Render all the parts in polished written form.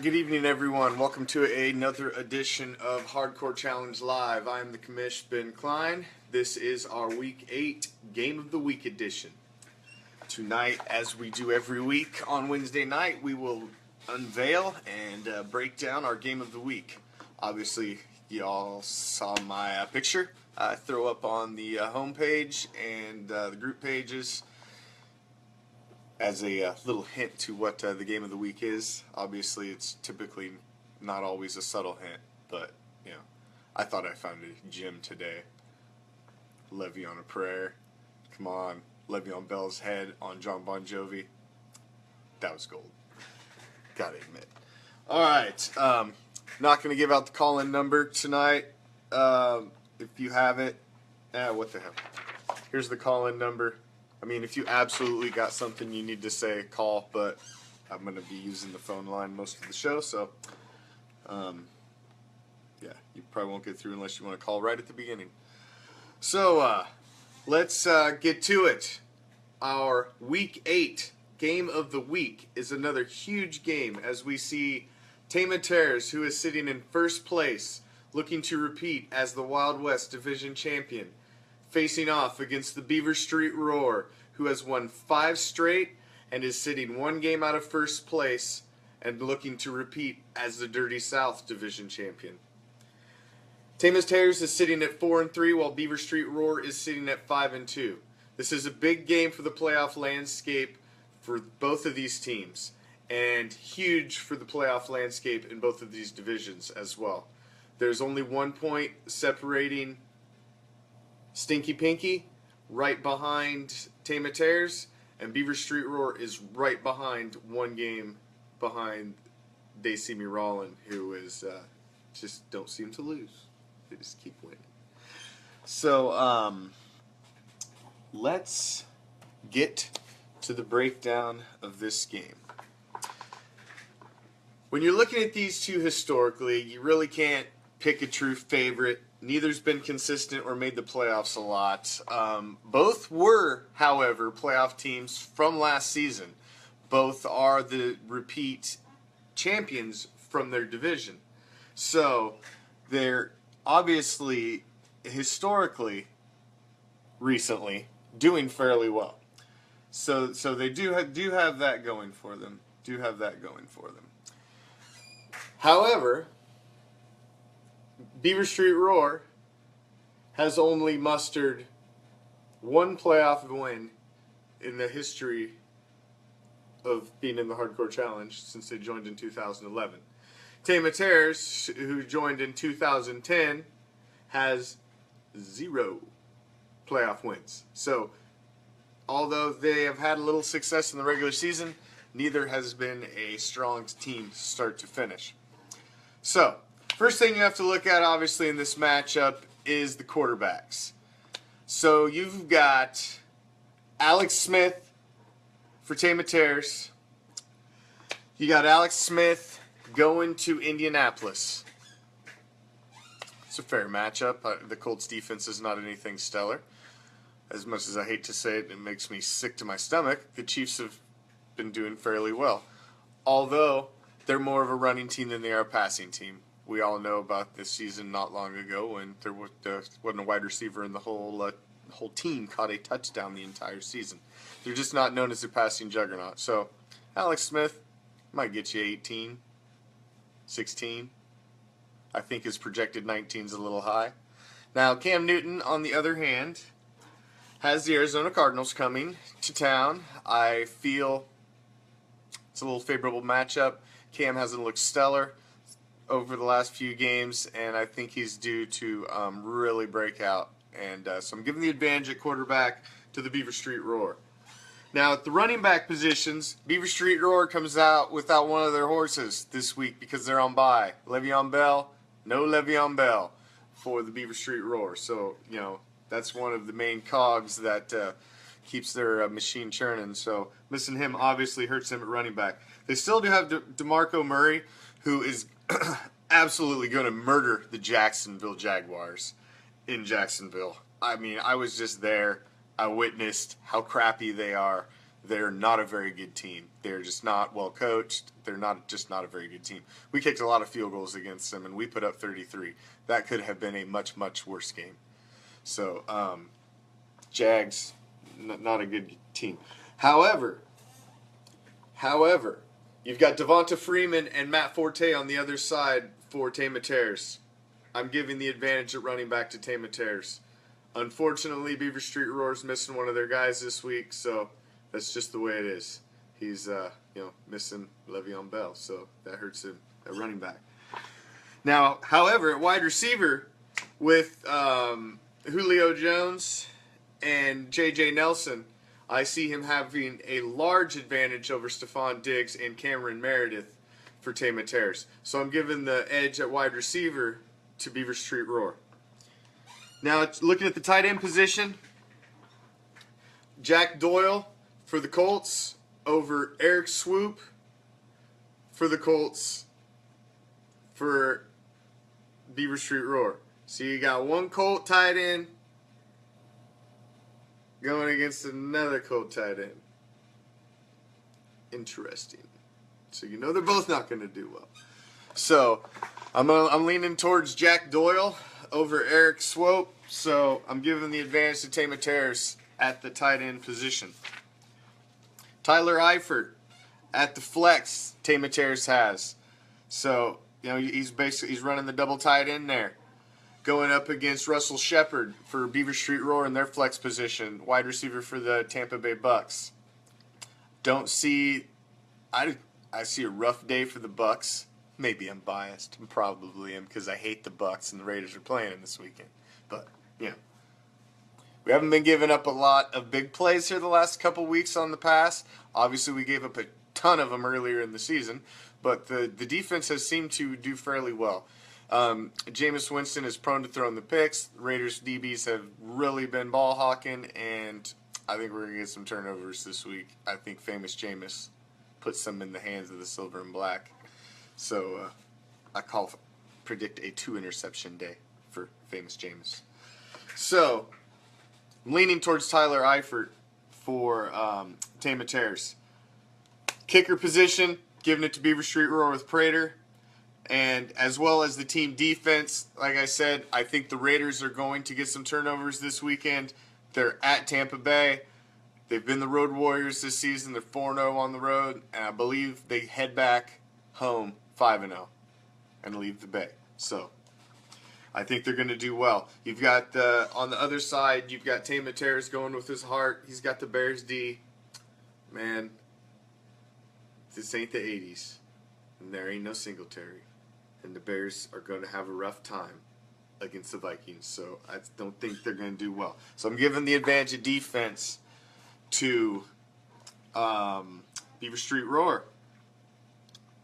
Good evening, everyone. Welcome to another edition of Hardcore Challenge Live. I'm the commish, Ben Klein. This is our Week 8 Game of the Week edition. Tonight, as we do every week on Wednesday night, we will unveil and break down our Game of the Week. Obviously, y'all saw my picture I throw up on the homepage and the group pages as a little hint to what the Game of the Week is. Obviously, it's typically not always a subtle hint, but, you know, I thought I found a gem today. Le'Veon a prayer. Come on. Le'Veon Bell's head on John Bon Jovi. That was gold. Gotta admit. Alright, not going to give out the call-in number tonight. If you have it, what the hell. Here's the call-in number. I mean, if you absolutely got something you need to say, call, but I'm going to be using the phone line most of the show, so, yeah, you probably won't get through unless you want to call right at the beginning. So, let's get to it. Our Week 8 Game of the Week is another huge game as we see Tama, who is sitting in first place, looking to repeat as the Wild West Division Champion, facing off against the Beaver Street Roar, who has won 5 straight and is sitting 1 game out of first place and looking to repeat as the Dirty South Division Champion. Tama's Terrors is sitting at 4-3, while Beaver Street Roar is sitting at 5-2. This is a big game for the playoff landscape for both of these teams, and huge for the playoff landscape in both of these divisions as well. There's only 1 point separating Stinky Pinky, right behind Tama Terrors, and Beaver Street Roar is right behind 1 game behind They See Me Rollin', who is just don't seem to lose. They just keep winning. So, let's get to the breakdown of this game. When you're looking at these two historically, you really can't pick a true favorite. Neither's been consistent or made the playoffs a lot. Both were, however, playoff teams from last season. Both are the repeat champions from their division. So they're obviously, historically, recently, doing fairly well. So they do have that going for them. However, Beaver Street Roar has only mustered 1 playoff win in the history of being in the Hardcore Challenge since they joined in 2011. Tama Terrors, who joined in 2010, has 0 playoff wins. So, although they have had a little success in the regular season, neither has been a strong team start to finish. So, first thing you have to look at, obviously, in this matchup is the quarterbacks. So, you've got Alex Smith for Tama Terrors. You got Alex Smith going to Indianapolis. It's a fair matchup. The Colts defense is not anything stellar. As much as I hate to say it, it makes me sick to my stomach. The Chiefs have been doing fairly well. Although, they're more of a running team than they are a passing team. We all know about this season not long ago when there wasn't a wide receiver in the whole team caught a touchdown the entire season. They're just not known as a passing juggernaut. So, Alex Smith might get you 18, 16. I think his projected 19 is a little high. Now, Cam Newton, on the other hand, has the Arizona Cardinals coming to town. I feel it's a little favorable matchup. Cam hasn't looked stellar over the last few games, and I think he's due to really break out. And so I'm giving the advantage at quarterback to the Beaver Street Roar. Now, at the running back positions, Beaver Street Roar comes out without one of their horses this week because they're on bye. Le'Veon Bell, no Le'Veon Bell for the Beaver Street Roar. So, you know, that's one of the main cogs that keeps their machine churning. So missing him obviously hurts them at running back. They still do have DeMarco Murray, who is absolutely going to murder the Jacksonville Jaguars in Jacksonville. I mean, I was just there. I witnessed how crappy they are. they're not a very good team. They're just not well coached. They're not a very good team. We kicked a lot of field goals against them, and we put up 33. That could have been a much, much worse game. So, Jags, not a good team. However, you've got Devonta Freeman and Matt Forte on the other side for Tama Terrace. I'm giving the advantage at running back to Tama Terrace. Unfortunately, Beaver Street Roar's missing one of their guys this week, so that's just the way it is. He's missing Le'Veon Bell, so that hurts him at running back. Now, however, at wide receiver with Julio Jones and J.J. Nelson, I see him having a large advantage over Stephon Diggs and Cameron Meredith for Tama Terrace. So I'm giving the edge at wide receiver to Beaver Street Roar. Now, looking at the tight end position, Jack Doyle for the Colts over Eric Swoop for the Colts for Beaver Street Roar. So you got one Colt tight end going against another Colt tight end. Interesting. So you know they're both not going to do well. So I'm leaning towards Jack Doyle over Eric Swope. So I'm giving the advantage to Tama Terrace at the tight end position. Tyler Eifert at the flex, Tama Terrace has. So, he's running the double tight end there. Going up against Russell Shepard for Beaver Street Roar in their flex position, wide receiver for the Tampa Bay Bucks. I see a rough day for the Bucks. Maybe I'm biased. I probably am because I hate the Bucks and the Raiders are playing them this weekend. But, we haven't been giving up a lot of big plays here the last couple weeks on the pass. Obviously, we gave up a ton of them earlier in the season, but the defense has seemed to do fairly well. Jameis Winston is prone to throwing the picks. Raiders DBs have really been ball hawking, and I think we're going to get some turnovers this week. I think famous Jameis puts some in the hands of the silver and black. So I predict a 2-interception day for famous Jameis. So I'm leaning towards Tyler Eifert for Tama Terrace. Kicker position, giving it to Beaver Street Roar with Prater. And as well as the team defense, like I said, I think the Raiders are going to get some turnovers this weekend. They're at Tampa Bay. They've been the Road Warriors this season. They're 4-0 on the road. And I believe they head back home 5-0 and leave the Bay. So I think they're going to do well. You've got on the other side, you've got Tama Terrace going with his heart. He's got the Bears D. Man, this ain't the 80s. And there ain't no Singletary. And the Bears are going to have a rough time against the Vikings. So I don't think they're going to do well. So I'm giving the advantage of defense to Beaver Street Roar.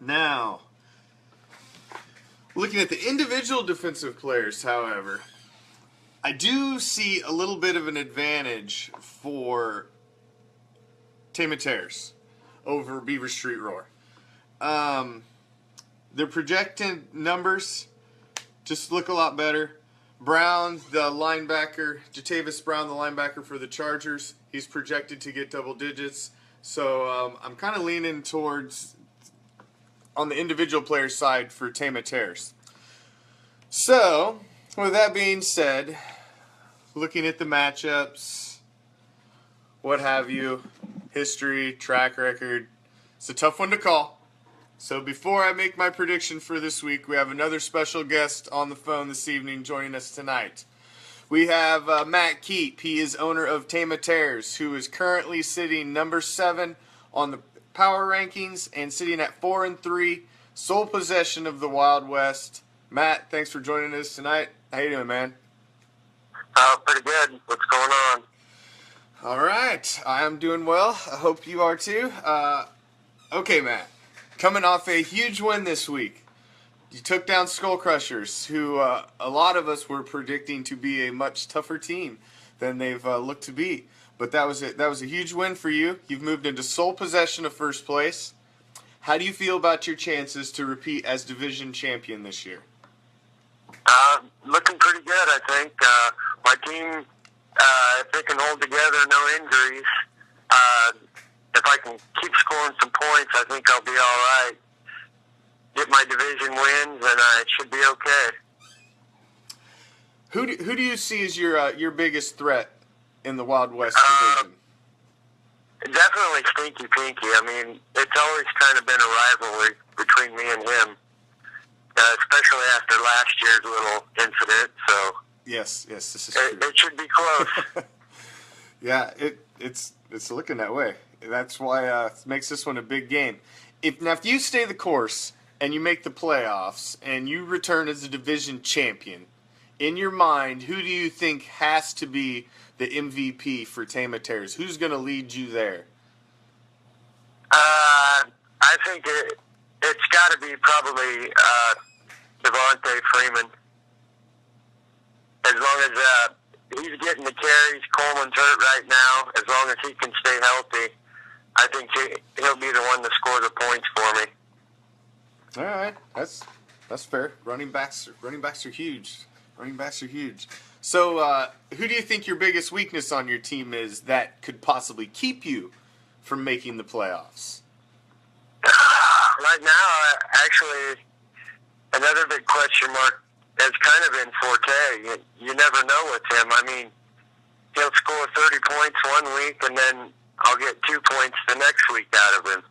Now, looking at the individual defensive players, however, I do see a little bit of an advantage for Tama Terrace over Beaver Street Roar. Their projected numbers just look a lot better. Brown, the linebacker, Jatavis Brown, the linebacker for the Chargers, he's projected to get double digits. So I'm kind of leaning towards on the individual player side for Tama Terrace. So, with that being said, looking at the matchups, what have you, history, track record, it's a tough one to call. So before I make my prediction for this week, we have another special guest on the phone this evening joining us tonight. We have Matt Keep. He is owner of Tama Terrace, who is currently sitting number 7 on the power rankings and sitting at 4-3, sole possession of the Wild West. Matt, thanks for joining us tonight. How you doing, man? Pretty good. What's going on? All right. I am doing well. I hope you are too. Okay, Matt. Coming off a huge win this week. You took down Skull Crushers, who a lot of us were predicting to be a much tougher team than they've looked to be. But that was a huge win for you. You've moved into sole possession of first place. How do you feel about your chances to repeat as division champion this year? Looking pretty good, I think. My team, if they can hold together, no injuries, if I can keep scoring some points, I think I'll be all right. Get my division wins, and I should be okay. Who do you see as your biggest threat in the Wild West division? Definitely Stinky Pinky. I mean, it's always kind of been a rivalry between me and him, especially after last year's little incident. So yes, this is true. It should be close. Yeah, it's looking that way. That's why it makes this one a big game. If you stay the course and you make the playoffs and you return as a division champion, in your mind, who do you think has to be the MVP for Tama Tears? Who's going to lead you there? I think it's got to be probably Devontae Freeman. As long as he's getting the carries, Coleman's hurt right now. As long as he can stay healthy, I think he'll be the one to score the points for me. All right, that's fair. Running backs are huge. Running backs are huge. So, who do you think your biggest weakness on your team is that could possibly keep you from making the playoffs? Right now, actually, another big question mark has kind of been Forte. You never know with him. I mean, he'll score 30 points one week, and then I'll get 2 points the next week out of him.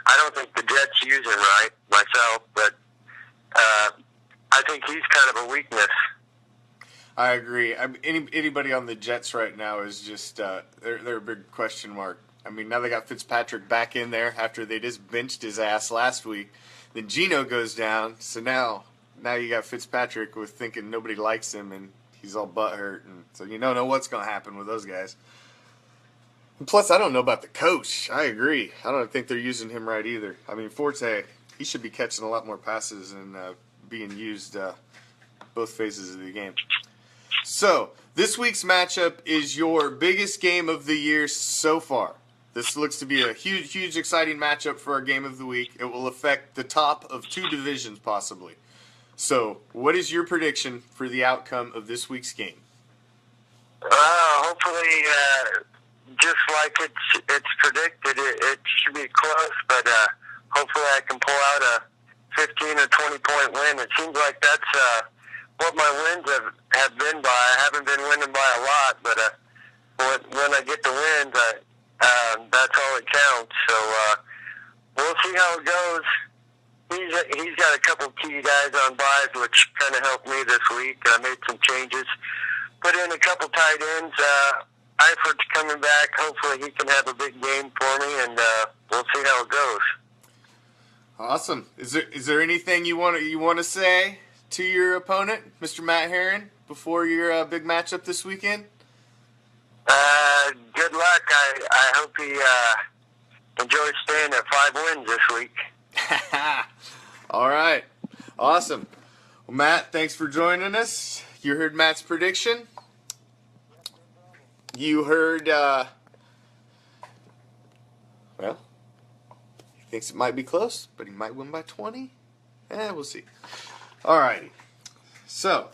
I don't think the Jets use him right myself, but I think he's kind of a weakness. I agree. Anybody on the Jets right now is just they're a big question mark. I mean, now they got Fitzpatrick back in there after they just benched his ass last week. Then Geno goes down, so now you got Fitzpatrick with thinking nobody likes him and he's all butthurt, and so you don't know what's going to happen with those guys. And plus, I don't know about the coach. I agree. I don't think they're using him right either. I mean, Forte, he should be catching a lot more passes and being used both phases of the game. So, this week's matchup is your biggest game of the year so far. This looks to be a huge, exciting matchup for our game of the week. It will affect the top of 2 divisions, possibly. So, what is your prediction for the outcome of this week's game? Hopefully, just like it's predicted, it should be close, but hopefully I can pull out a 15 or 20-point win. It seems like that's what my wins have been by. I haven't been winning by a lot, but when I get the wins, that's all it counts. So we'll see how it goes. He's got a couple key guys on buys, which kind of helped me this week. I made some changes, put in a couple tight ends. Eifert's coming back. Hopefully he can have a big game for me, and we'll see how it goes. Awesome. Is there anything you want to say to your opponent, Mr. Matt Herrin, before your big matchup this weekend? Good luck. I hope he enjoys staying at 5 wins this week. All right. Awesome. Well, Matt, thanks for joining us. You heard Matt's prediction. You heard, well, he thinks it might be close, but he might win by 20. We'll see. All righty. So,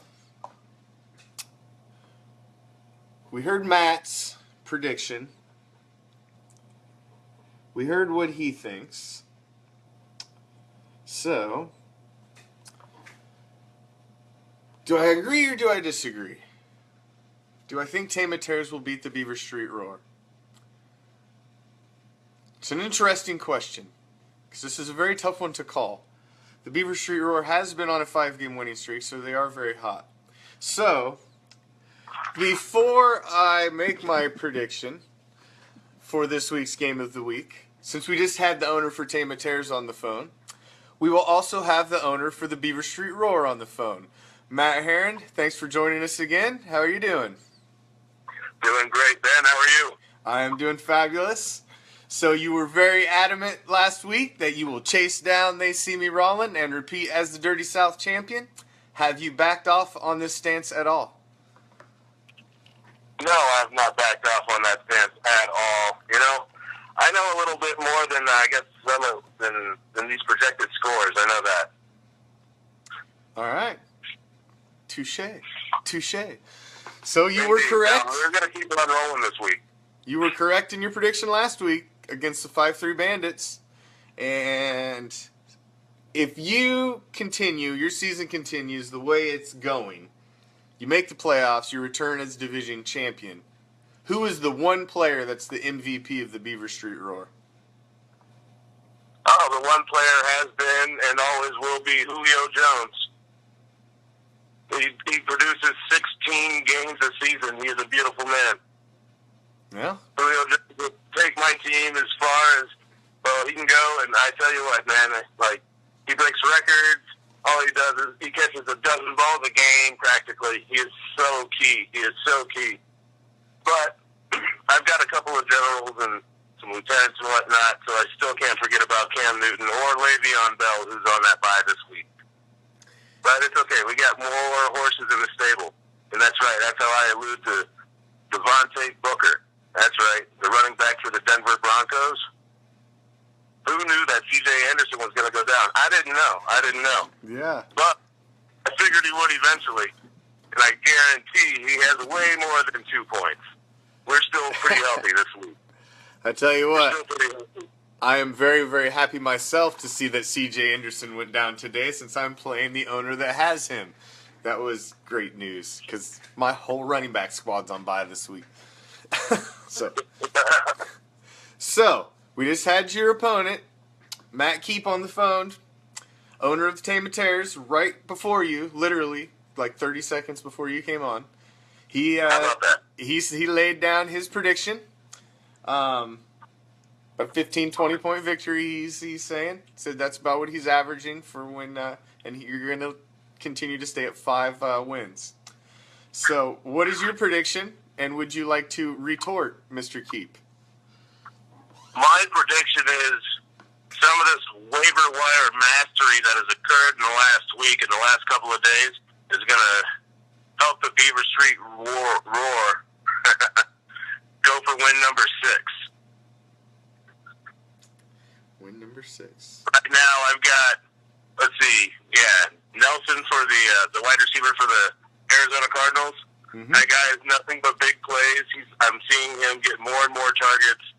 we heard Matt's prediction. We heard what he thinks. So, do I agree or do I disagree? Do I think Tama Tears will beat the Beaver Street Roar? It's an interesting question, because this is a very tough one to call. The Beaver Street Roar has been on a 5-game winning streak, so they are very hot. So, before I make my prediction for this week's game of the week, since we just had the owner for Tama Tears on the phone, we will also have the owner for the Beaver Street Roar on the phone. Matt Herrin, thanks for joining us again. How are you doing? Doing great, Ben. How are you? I am doing fabulous. So you were very adamant last week that you will chase down They See Me Rollin' and repeat as the Dirty South champion. Have you backed off on this stance at all? No, I have not backed off on that stance at all. You know, I know a little bit more than I guess than these projected scores. I know that. All right. Touche. So you were correct. We're going to keep on rolling this week. You were correct in your prediction last week. against the 5-3 Bandits. And if you continue, your season continues the way it's going, you make the playoffs, you return as division champion. Who is the one player that's the MVP of the Beaver Street Roar? Oh, the one player has been and always will be Julio Jones. He produces 16 games a season. He is a beautiful man. Yeah. Julio Jones will take my team as far as, well, he can go, and I tell you what, man, like, he breaks records. All he does is he catches a dozen balls a game, practically. He is so key. He is so key. But I've got a couple of generals and some lieutenants and whatnot, so I still can't forget about Cam Newton or Le'Veon Bell, who's on that bye this week. But it's okay. We got more horses in the stable. And that's right. That's how I allude to Devontae Booker. That's right. The running back for the Denver Broncos. Who knew that C.J. Anderson was going to go down? I didn't know. Yeah. But I figured he would eventually. And I guarantee he has way more than 2 points. We're still pretty healthy this week. I tell you what, I am very, very happy myself to see that C.J. Anderson went down today since I'm playing the owner that has him. That was great news because my whole running back squad's on bye this week. So, we just had your opponent, Matt Keep, on the phone, owner of the Tama Terrors, right before you, literally, like 30 seconds before you came on. He laid down his prediction. A 15, 20-point victory, he's saying. Said that's about what he's averaging for when, and you're going to continue to stay at 5 wins. So, what is your prediction, and would you like to retort, Mr. Keep? My prediction is some of this waiver wire mastery that has occurred in the last week and the last couple of days is going to help the Beaver Street roar go for win number 6. Win number 6. Right now, I've got, Nelson for the wide receiver for the Arizona Cardinals. Mm-hmm. That guy is nothing but big plays. I'm seeing him get more and more targets.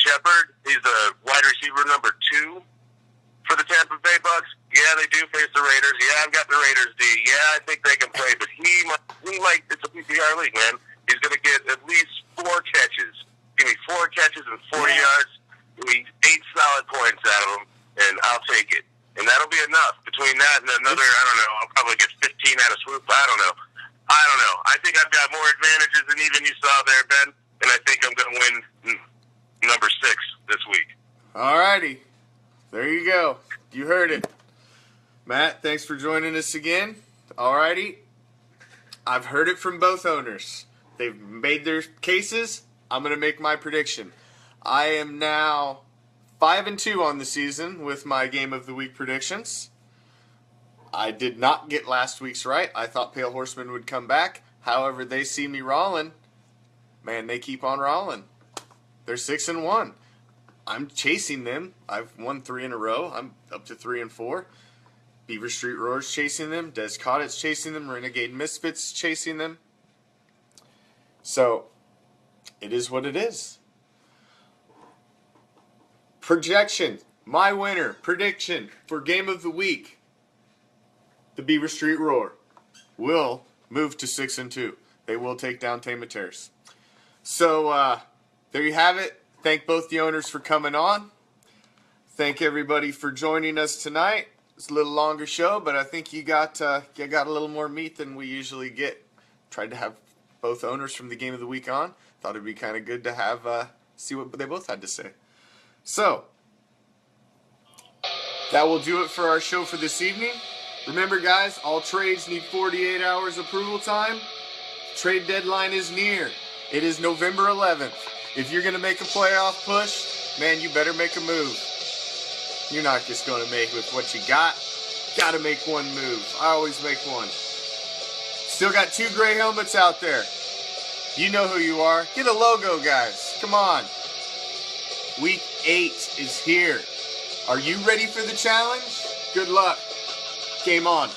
Shepard, he's the wide receiver number 2 for the Tampa Bay Bucks. Yeah, they do face the Raiders. Yeah, I've got the Raiders D. Yeah, I think they can play, but he might, it's a PPR league, man. He's going to get at least 4 catches. Give me 4 catches and 40 yards. Give me 8 solid points out of him, and I'll take it. And that'll be enough. Between that and another, I don't know, I'll probably get 15 out of Swoop. I don't know. I think I've got more advantages than even you saw there, Ben, and I think I'm going to win number 6 this week. All righty. There you go. You heard it. Matt, thanks for joining us again. All righty. I've heard it from both owners. They've made their cases. I'm going to make my prediction. I am now 5-2 on the season with my Game of the Week predictions. I did not get last week's right. I thought Pale Horseman would come back. However, they see me rolling. Man, they keep on rolling. They're 6-1. I'm chasing them. I've won 3 in a row. I'm up to 3-4. Beaver Street Roar's chasing them. Des Cott's chasing them. Renegade Misfits chasing them. So, it is what it is. Projection. My winner. Prediction for Game of the Week. The Beaver Street Roar will move to 6-2. They will take down Tama Terrors. So, there you have it. Thank both the owners for coming on. Thank everybody for joining us tonight. It's a little longer show, but I think you got a little more meat than we usually get. Tried to have both owners from the Game of the Week on. Thought it'd be kind of good to have see what they both had to say. So, that will do it for our show for this evening. Remember, guys, all trades need 48 hours approval time. Trade deadline is near. It is November 11th. If you're going to make a playoff push, man, you better make a move. You're not just going to make with what you got. Got to make one move. I always make one. Still got 2 gray helmets out there. You know who you are. Get a logo, guys. Come on. Week 8 is here. Are you ready for the challenge? Good luck. Game on.